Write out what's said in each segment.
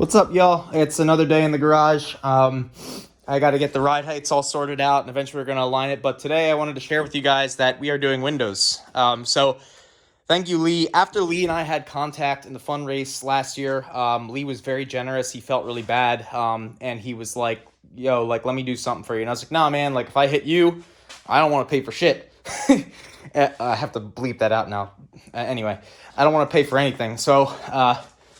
What's up, y'all? It's another day in the garage. I got to get the ride heights all sorted out, and eventually we're going to align it. But today I wanted to share with you guys that we are doing windows. So thank you, Lee. After Lee and I had contact in the fun race last year, Lee was very generous. He felt really bad, and he was like, yo, like, let me do something for you. And I was like, nah, man, like, if I hit you, I don't want to pay for shit. I have to bleep that out now. Anyway, I don't want to pay for anything. So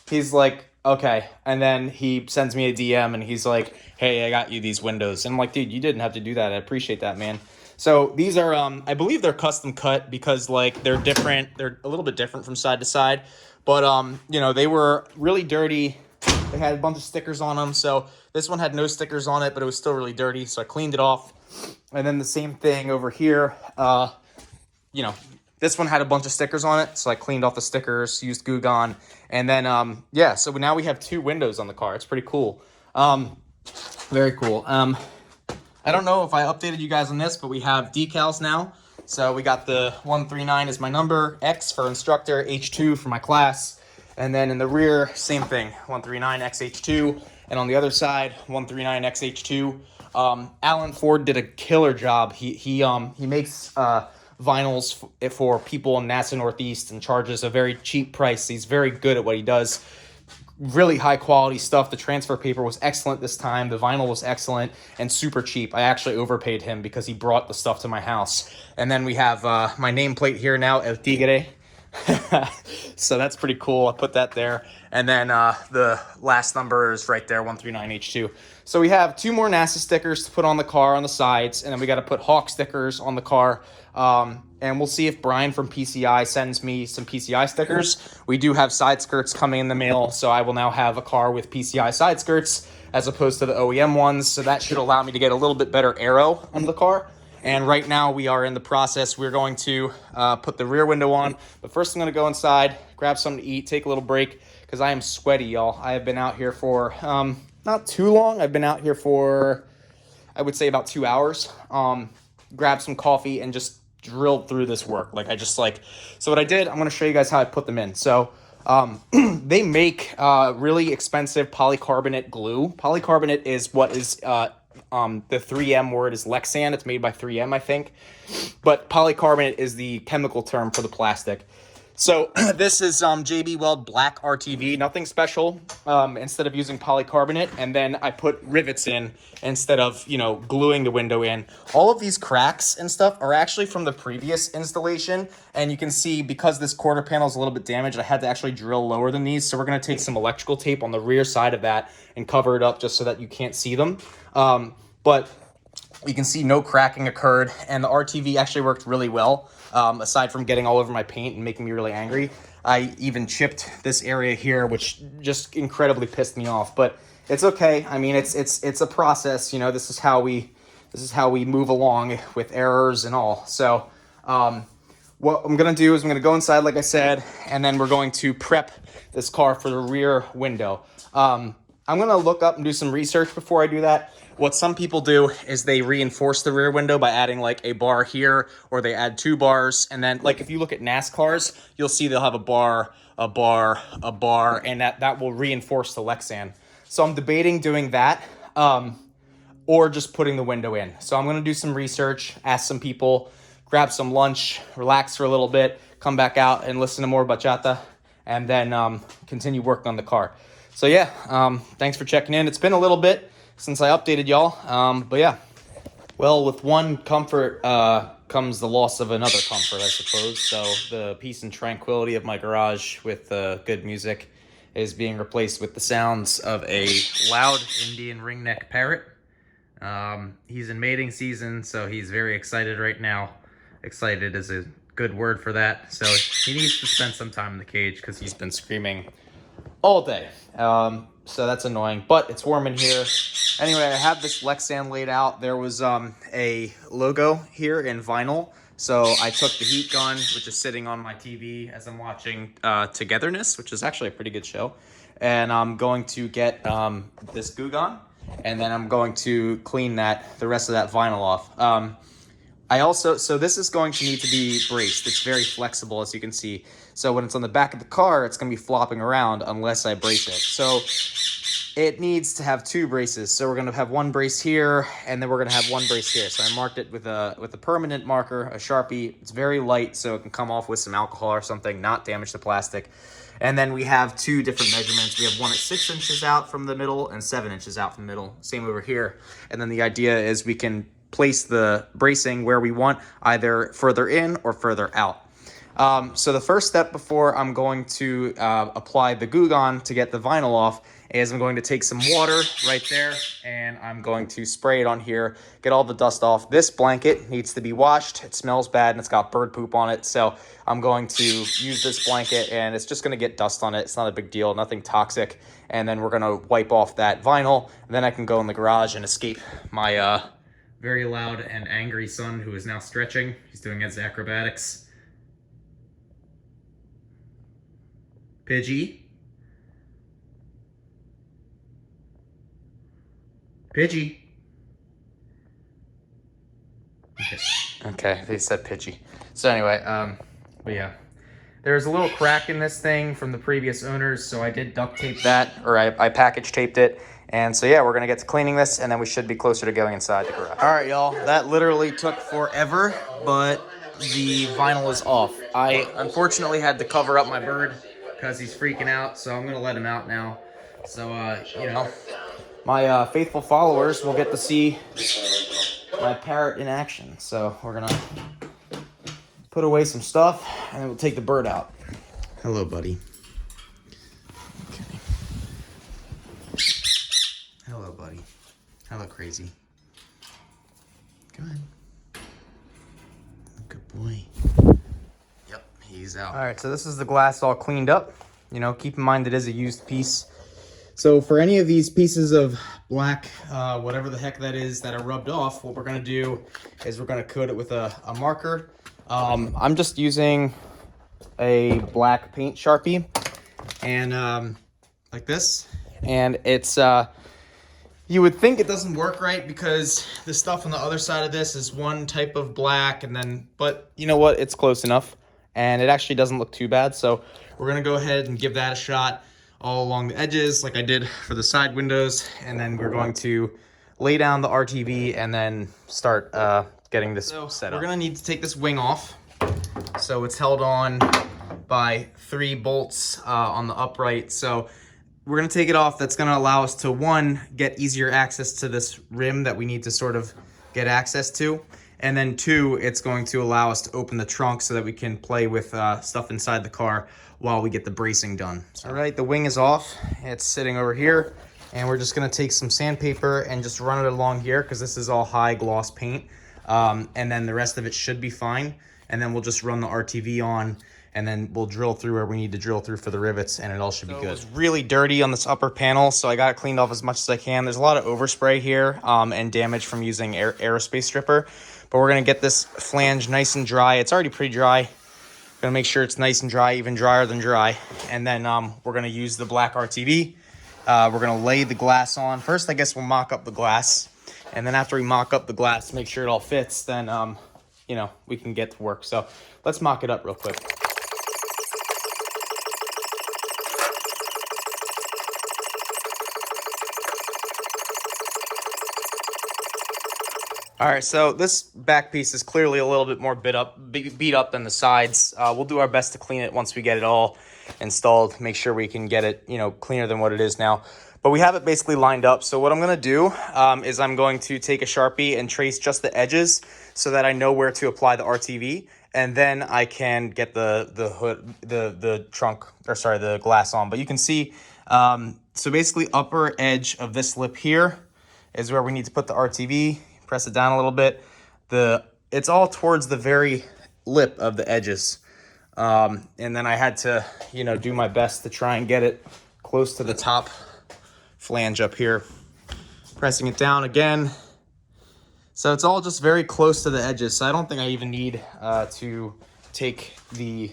he's like, okay. And then he sends me a DM and he's like, hey, I got you these windows. And I'm like, dude, you didn't have to do that. I appreciate that, man. So these are, I believe they're custom cut because like they're different. They're a little bit different from side to side, but you know, they were really dirty. They had a bunch of stickers on them. So this one had no stickers on it, but it was still really dirty. So I cleaned it off. And then the same thing over here, you know, this one had a bunch of stickers on it, so I cleaned off the stickers, used Goo Gone, and then, yeah, so now we have two windows on the car. It's pretty cool. Very cool. I don't know if I updated you guys on this, but we have decals now. So we got the 139 is my number, X for instructor, H2 for my class, and then in the rear, same thing, 139XH2, and on the other side, 139XH2. Alan Ford did a killer job. He makes vinyls for people in NASA Northeast and charges a very cheap price. He's very good at what he does. Really high quality stuff. The transfer paper was excellent this time. The vinyl was excellent and super cheap. I actually overpaid him because he brought the stuff to my house. And then we have my nameplate here now, El Tigre. So that's pretty cool. I put that there. And then the last number is right there, 139H2. So we have two more NASA stickers to put on the car on the sides, and then we got to put Hawk stickers on the car. And we'll see if Brian from PCI sends me some PCI stickers. We do have side skirts coming in the mail, so I will now have a car with PCI side skirts as opposed to the OEM ones. So that should allow me to get a little bit better aero on the car. And right now we are in the process. We're going to put the rear window on. But first I'm going to go inside, grab something to eat, take a little break, because I am sweaty, y'all. I have been out here for not too long. I've been out here for, I would say, about 2 hours. Grab some coffee and just drilled through this work. So what I did, I'm going to show you guys how I put them in. So they make really expensive polycarbonate glue. Polycarbonate is what is the 3M word is Lexan. It's made by 3M, I think. But polycarbonate is the chemical term for the plastic. So this is JB Weld Black RTV, nothing special, instead of using polycarbonate. And then I put rivets in instead of, you know, gluing the window in. All of these cracks and stuff are actually from the previous installation. And you can see because this quarter panel is a little bit damaged, I had to actually drill lower than these. So we're going to take some electrical tape on the rear side of that and cover it up just so that you can't see them. But you can see no cracking occurred, and the RTV actually worked really well. Aside from getting all over my paint and making me really angry, I even chipped this area here, which just incredibly pissed me off. But it's okay. I mean, it's a process. You know, this is how we move along with errors and all. So what I'm gonna do is I'm gonna go inside, like I said, and then we're going to prep this car for the rear window. I'm gonna look up and do some research before I do that. What some people do is they reinforce the rear window by adding like a bar here, or they add 2 bars. And then like if you look at NASCARs, you'll see they'll have a bar, and that will reinforce the Lexan. So I'm debating doing that or just putting the window in. So I'm going to do some research, ask some people, grab some lunch, relax for a little bit, come back out and listen to more bachata, and then continue working on the car. So yeah, thanks for checking in. It's been a little bit since I updated y'all, but yeah. Well, with one comfort comes the loss of another comfort, I suppose. So the peace and tranquility of my garage with good music is being replaced with the sounds of a loud Indian ringneck parrot. He's in mating season, so he's very excited right now. Excited is a good word for that. So he needs to spend some time in the cage because he's been screaming all day. So that's annoying, but it's warm in here. Anyway, I have this Lexan laid out. There was a logo here in vinyl. So I took the heat gun, which is sitting on my TV as I'm watching Togetherness, which is actually a pretty good show. And I'm going to get this Goo Gone, and then I'm going to clean the rest of that vinyl off. So this is going to need to be braced. It's very flexible, as you can see. So when it's on the back of the car, it's going to be flopping around unless I brace it. So it needs to have 2 braces. So we're going to have 1 brace here, and then we're going to have 1 brace here. So I marked it with a permanent marker, a Sharpie. It's very light, so it can come off with some alcohol or something, not damage the plastic. And then we have 2 different measurements. We have one at 6 inches out from the middle and 7 inches out from the middle. Same over here. And then the idea is we can place the bracing where we want, either further in or further out. So the first step before I'm going to apply the Goo Gone to get the vinyl off is I'm going to take some water right there, and I'm going to spray it on here, get all the dust off. This blanket needs to be washed. It smells bad and it's got bird poop on it. So I'm going to use this blanket, and it's just going to get dust on it. It's not a big deal, nothing toxic. And then we're going to wipe off that vinyl. And then I can go in the garage and escape my very loud and angry son, who is now stretching. He's doing his acrobatics. Pidgey. Pidgey. Okay, they said Pidgey. So anyway, but yeah. There's a little crack in this thing from the previous owners, so I did duct tape that, or I package taped it. And so yeah, we're gonna get to cleaning this, and then we should be closer to going inside the garage. All right, y'all, that literally took forever, but the vinyl is off. I unfortunately had to cover up my bird because he's freaking out, so I'm gonna let him out now. So, you know, my faithful followers will get to see my parrot in action. So we're gonna put away some stuff, and then we'll take the bird out. Hello, buddy. Okay. Hello, buddy. Hello, crazy. Come on. Good boy. Yep, he's out. All right, so this is the glass all cleaned up. You know, keep in mind it is a used piece. So for any of these pieces of black, whatever the heck that is, that are rubbed off, what we're gonna do is we're gonna coat it with a marker. I'm just using a black paint Sharpie, and like this. And it's, you would think it doesn't work right because the stuff on the other side of this is one type of black, and then, but you know what? It's close enough, and it actually doesn't look too bad. So we're gonna go ahead and give that a shot all along the edges like I did for the side windows, and then we're going to lay down the RTV and then start getting this set up. We're gonna need to take this wing off. So it's held on by 3 bolts on the upright. So we're gonna take it off. That's gonna allow us to, 1, get easier access to this rim that we need to sort of get access to. And then 2, it's going to allow us to open the trunk so that we can play with stuff inside the car while we get the bracing done. So, all right, the wing is off. It's sitting over here. And we're just gonna take some sandpaper and just run it along here because this is all high gloss paint. And then the rest of it should be fine. And then we'll just run the RTV on, and then we'll drill through where we need to drill through for the rivets, and it all should be good. It's really dirty on this upper panel, so I got it cleaned off as much as I can. There's a lot of overspray here and damage from using aerospace stripper. But we're gonna get this flange nice and dry. It's already pretty dry. Gonna make sure it's nice and dry, even drier than dry. And then we're gonna use the black RTV. We're gonna lay the glass on. First, I guess we'll mock up the glass. And then after we mock up the glass, make sure it all fits, then, you know, we can get to work. So let's mock it up real quick. All right, so this back piece is clearly a little bit more beat up than the sides. We'll do our best to clean it once we get it all installed, make sure we can get it, you know, cleaner than what it is now. But we have it basically lined up. So what I'm gonna do is I'm going to take a Sharpie and trace just the edges so that I know where to apply the RTV, and then I can get the hood, the trunk, or sorry, the glass on. But you can see, so basically upper edge of this lip here is where we need to put the RTV. Press it down a little bit. It's all towards the very lip of the edges. And then I had to, you know, do my best to try and get it close to the top flange up here. Pressing it down again. So it's all just very close to the edges. So I don't think I even need to take the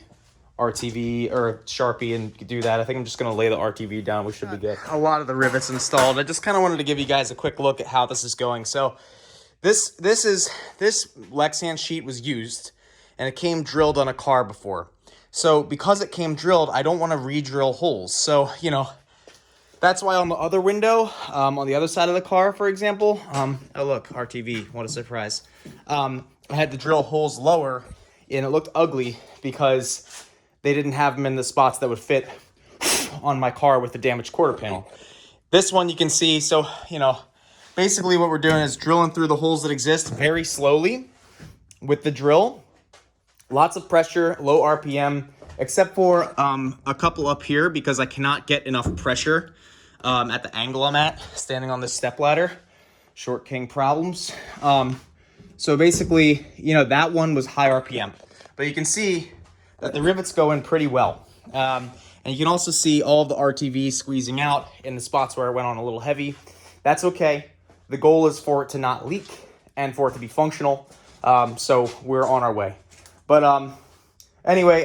RTV or Sharpie and do that. I think I'm just gonna lay the RTV down. We should be good. A lot of the rivets installed. I just kind of wanted to give you guys a quick look at how this is going. So this Lexan sheet was used, and it came drilled on a car before. So because it came drilled, I don't want to re-drill holes. So, you know, That's why on the other window, on the other side of the car, for example, oh look, RTV, what a surprise. I had to drill holes lower, and it looked ugly because they didn't have them in the spots that would fit on my car with the damaged quarter panel. This one you can see, so, you know, basically what we're doing is drilling through the holes that exist very slowly with the drill. Lots of pressure, low RPM, except for a couple up here because I cannot get enough pressure at the angle I'm at, standing on this stepladder. Short king problems. So basically, you know, that one was high RPM. But you can see that the rivets go in pretty well. And you can also see all of the RTV squeezing out in the spots where it went on a little heavy. That's okay. The goal is for it to not leak and for it to be functional. So we're on our way. But anyway,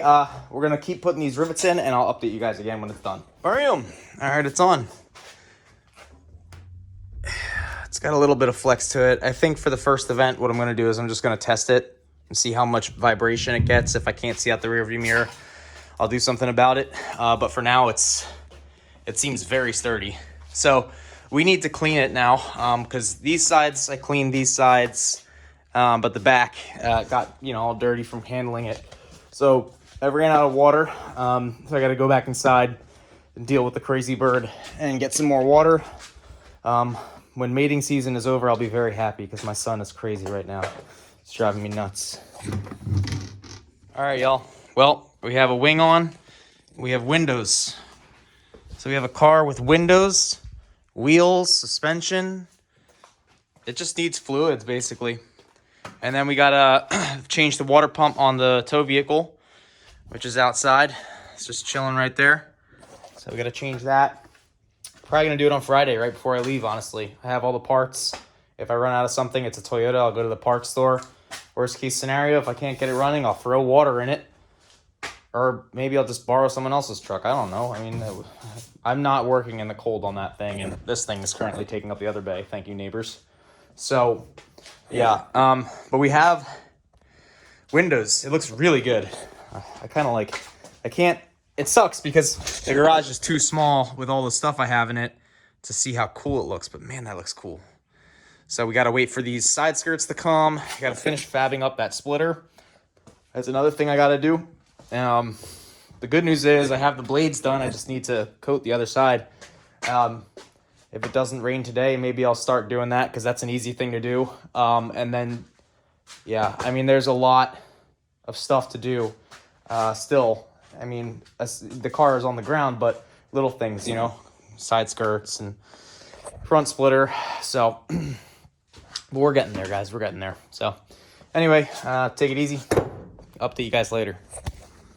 we're going to keep putting these rivets in, and I'll update you guys again when it's done. Boom. All right, it's on. It's got a little bit of flex to it. I think for the first event, what I'm going to do is I'm just going to test it and see how much vibration it gets. If I can't see out the rearview mirror, I'll do something about it. But for now, it seems very sturdy. So we need to clean it now because these sides, I cleaned these sides, but the back got, you know, all dirty from handling it. So I ran out of water, so I got to go back inside and deal with the crazy bird and get some more water. When mating season is over, I'll be very happy because my son is crazy right now. It's driving me nuts. All right, y'all. Well, we have a wing on. We have windows. So we have a car with windows, wheels, suspension. It just needs fluids, basically. And then we got to change the water pump on the tow vehicle, which is outside. It's just chilling right there. So we got to change that. Probably going to do it on Friday right before I leave, honestly. I have all the parts. If I run out of something, it's a Toyota, I'll go to the parts store. Worst case scenario, if I can't get it running, I'll throw water in it. Or maybe I'll just borrow someone else's truck. I don't know. I mean, I'm not working in the cold on that thing, and this thing is currently taking up the other bay. Thank you, neighbors. So, yeah. But we have windows. It looks really good. I kind of like... I can't... It sucks because the garage is too small with all the stuff I have in it to see how cool it looks. But, man, that looks cool. So we got to wait for these side skirts to come. I got to finish fabbing up that splitter. That's another thing I got to do. The good news is I have the blades done. I just need to coat the other side. If it doesn't rain today, maybe I'll start doing that because that's an easy thing to do. And then, yeah, I mean, there's a lot of stuff to do still. I mean, the car is on the ground, but little things, you know, side skirts and front splitter. So, but we're getting there, guys. We're getting there. So, anyway, take it easy. Update you guys later.